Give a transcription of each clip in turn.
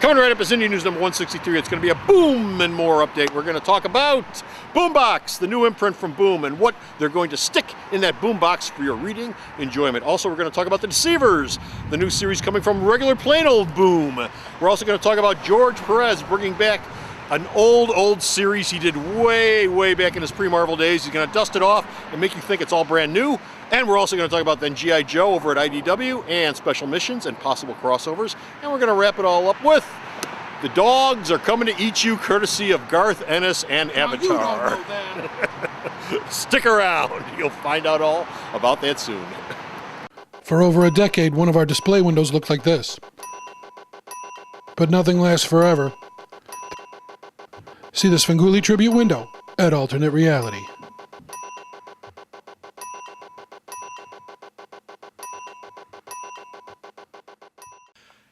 Coming right up is Indy News number 163. It's going to be a Boom and More update. We're going to talk about Boombox, the new imprint from Boom, and what they're going to stick in that Boombox for your reading enjoyment. Also, we're going to talk about The Deceivers, the new series coming from regular plain old Boom. We're also going to talk about George Perez bringing back an old series he did way back in his pre-Marvel days. He's going to dust it off and make you think it's all brand new. And we're also going to talk about then G.I. Joe over at IDW and special missions and possible crossovers. And we're going to wrap it all up with The Dogs Are Coming to Eat You, courtesy of Garth Ennis and Avatar. You don't know that. Stick around. You'll find out all about that soon. For over a decade, one of our display windows looked like this. But nothing lasts forever. See the Svengoolie tribute window at Alternate Reality.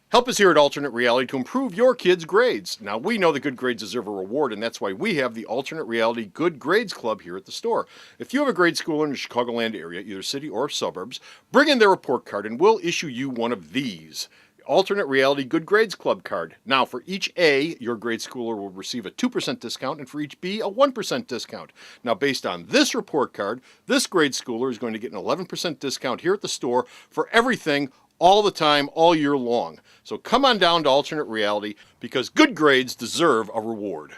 Help us here at Alternate Reality to improve your kids' grades. Now, we know that good grades deserve a reward, and that's why we have the Alternate Reality Good Grades Club here at the store. If you have a grade schooler in the Chicagoland area, either city or suburbs, bring in their report card and we'll issue you one of these. Alternate Reality Good Grades Club card. Now, for each A, your grade schooler will receive a 2% discount, and for each B, a 1% discount. Now, based on this report card, this grade schooler is going to get an 11% discount here at the store for everything, all the time, all year long. So come on down to Alternate Reality, because good grades deserve a reward.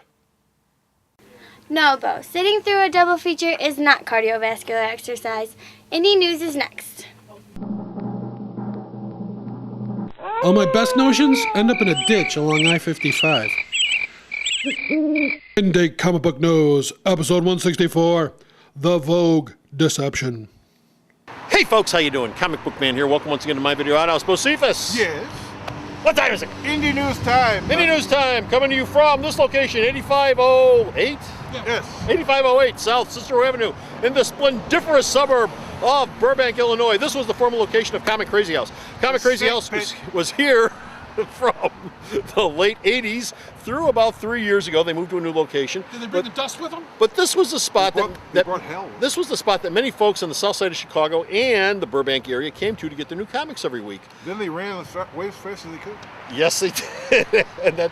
No, Bo. Sitting through a double feature is not cardiovascular exercise. Indy News is next. All my best notions end up in a ditch along I-55. Indy Comic Book News, episode 164, The Vogue Deception. Hey folks, how you doing? Comic Book Man here. Welcome once again to my video outhouse. Bocephus. Yes. What time is it? Indy News time. Indy News time, coming to you from this location, 8508? Yes. 8508 South Cicero Avenue in the splendiferous suburb of Burbank, Illinois. This was the former location of Comic Crazy House. Comic Crazy House was here from the late 80s through about 3 years ago. They moved to a new location. Did they bring the dust with them? But this was the spot They brought hell. This was the spot that many folks on the south side of Chicago and the Burbank area came to get their new comics every week. Then they ran way as fast as they could. Yes, they did. And that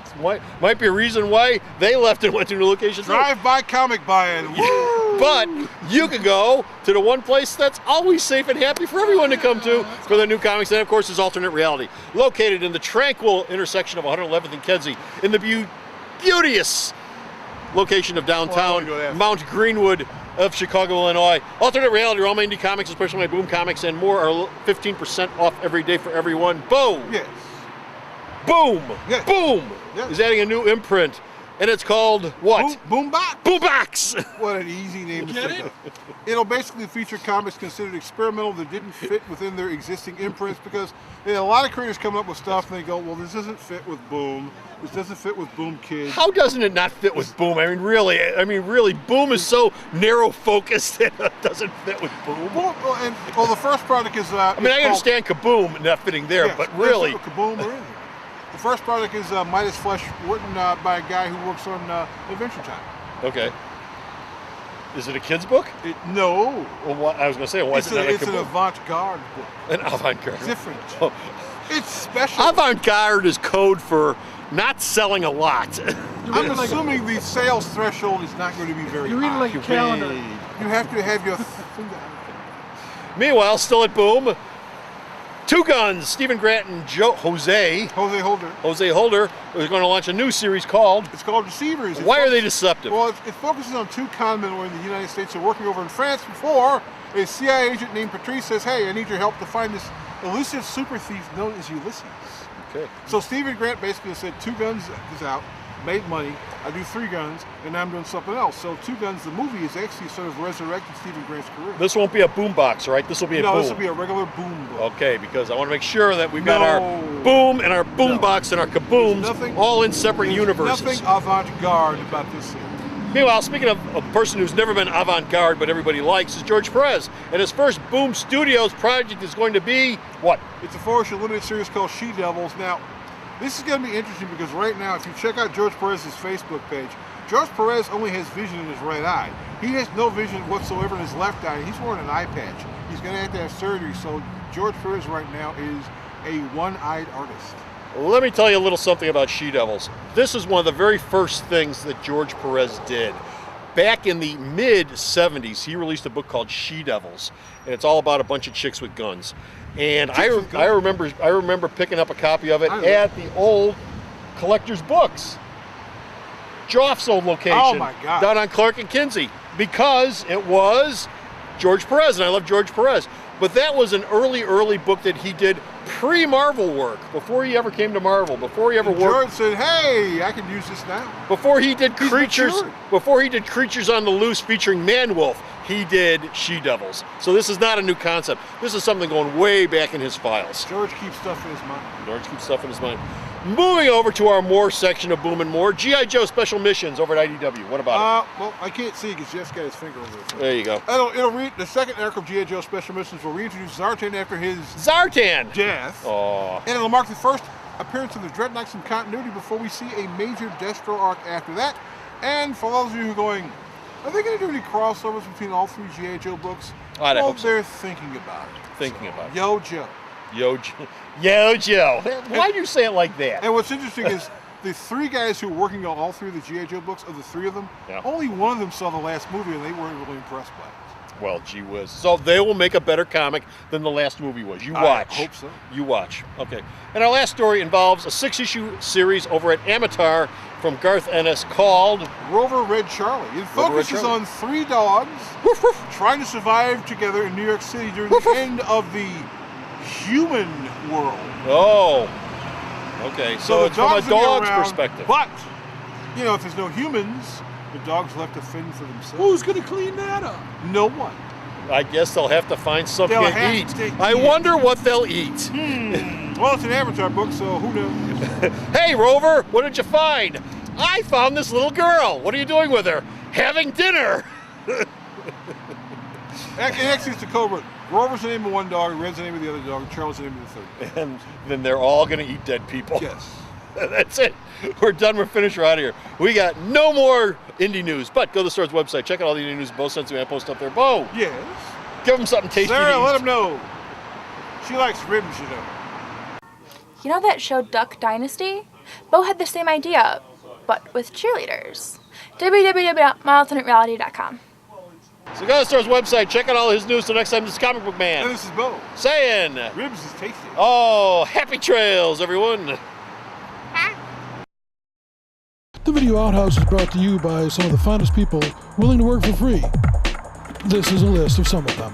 might be a reason why they left and went to a new location. Drive-by comic buy-in. Woo! But you could go to the one place that's always safe and happy for everyone to come to for their new comics. And of course, is Alternate Reality, located in the tranquil intersection of 111th and Kedzie, in the beauteous location of downtown Mount Greenwood of Chicago, Illinois. Alternate Reality, all my indie comics, especially my Boom comics and more, are 15% off every day for everyone. Boom! Yes. Boom! Yes. Boom! Yes. Is adding a new imprint, and it's called what? Boombox. Boombox! What an easy name to think of. It'll basically feature comics considered experimental that didn't fit within their existing imprints, because a lot of creators come up with stuff and they go, well, this doesn't fit with Boom. This doesn't fit with Boom Kids. How doesn't it not fit with Boom? I mean, really, Boom is so narrow focused that it doesn't fit with Boom. Well, the first product is. I understand Kaboom not fitting there, yes, but really. Kaboom or anything. The first product is Midas Flesh, written by a guy who works on Adventure Time. Okay. Is it a kid's book? No. Well, I was going to say, why is it not a It's an Kaboom? avant-garde book. An avant-garde. It's different. Oh. It's special. Avant-garde is code for not selling a lot. I'm assuming the sales threshold is not going to be very high. You read it like a calendar. You have to have your finger. Meanwhile, still at Boom, Two Guns, Stephen Grant and Jose Holder is going to launch a new series called... It's called Deceivers. Why are they deceptive? Well, it focuses on two conmen who are in the United States who are working over in France before a CIA agent named Patrice says, hey, I need your help to find this elusive super thief known as Ulysses. Okay. So Stephen Grant basically said, Two Guns is out, made money, I do Three Guns, and now I'm doing something else. So Two Guns, the movie, is actually sort of resurrected Stephen Grant's career. This won't be a Boombox, right? This will be a Boom. No, this will be a regular Boom book. Okay, because I want to make sure that we've got our Boom and our Boombox and our Kabooms all in separate universes. Nothing avant-garde about this series. Meanwhile, speaking of a person who's never been avant-garde but everybody likes, is George Perez. And his first Boom Studios project is going to be what? It's a 4-issue limited series called She-Devils. Now, this is going to be interesting because right now, if you check out George Perez's Facebook page, George Perez only has vision in his right eye. He has no vision whatsoever in his left eye. He's wearing an eye patch. He's going to have surgery. So George Perez right now is a one-eyed artist. Let me tell you a little something about She-Devils. This is one of the very first things that George Perez did. Back in the mid-'70s, he released a book called She-Devils, and it's all about a bunch of chicks with guns. And I remember picking up a copy of it at the old Collector's Books, Joff's old location, Oh my God, down on Clark and Kinsey, because it was George Perez, and I love George Perez. But that was an early book that he did pre-Marvel work, before he ever came to Marvel, before he ever worked. George said, "Hey, I can use this now." Before he did He's Creatures, matured. before he did Creatures on the Loose featuring Man-Wolf, he did She-Devils. So this is not a new concept. This is something going way back in his files. George keeps stuff in his mind. George keeps stuff in his mind. Moving over to our More section of Boom and More, G.I. Joe Special Missions over at IDW. What about Well, I can't see because Jeff's got his finger over it? it. There you go. It'll read the second arc of G.I. Joe Special Missions will reintroduce Zartan after his Zartan! death. Oh. And it'll mark the first appearance of the Dreadnoks in continuity before we see a major Destro arc after that. And for those of you who are going, are they going to do any crossovers between all three G.I. Joe books? I hope so. They're thinking about it. Thinking about it. Yo, Joe. Yo, Joe. Why do you say it like that? And what's interesting is the three guys who are working on all three of the G.I. Joe books, of the three of them, Yeah. only one of them saw the last movie and they weren't really impressed by it. Well, gee whiz. So they will make a better comic than the last movie was. You watch. I hope so. You watch. Okay. And our last story involves a 6-issue series over at Amatar from Garth Ennis called Rover Red Charlie. It Rover Red focuses Charlie. on three dogs trying to survive together in New York City during the end of the human world. Oh. Okay. So the it's from a dogs will be dog's around, perspective. But, if there's no humans, the dogs left to fend for themselves. Who's going to clean that up? No one. I guess they'll have to find something They'll to have eat. to I eat. wonder what they'll eat. Well, it's an Avatar book, so who knows? Hey, Rover, what did you find? I found this little girl. What are you doing with her? Having dinner. Actually, it's the Cobra. Rover's the name of one dog, Red's the name of the other dog, and Charlie's the name of the third. And then they're all going to eat dead people. Yes. That's it. We're done. We're finished. We're out of here. We got no more indie news, but go to the store's website. Check out all the indie news. Bo sends me a post up there. Bo, Yes. give them something tasty Sarah, to let eat. him know. She likes ribs, You know that show Duck Dynasty? Bo had the same idea, but with cheerleaders. www.milealternatelreality.com. So go to the store's website. Check out all his news. Till next time, this is Comic Book And Man this is Bo. saying, Ribs is tasty. oh, happy trails, everyone. The Video Outhouse is brought to you by some of the finest people willing to work for free. This is a list of some of them.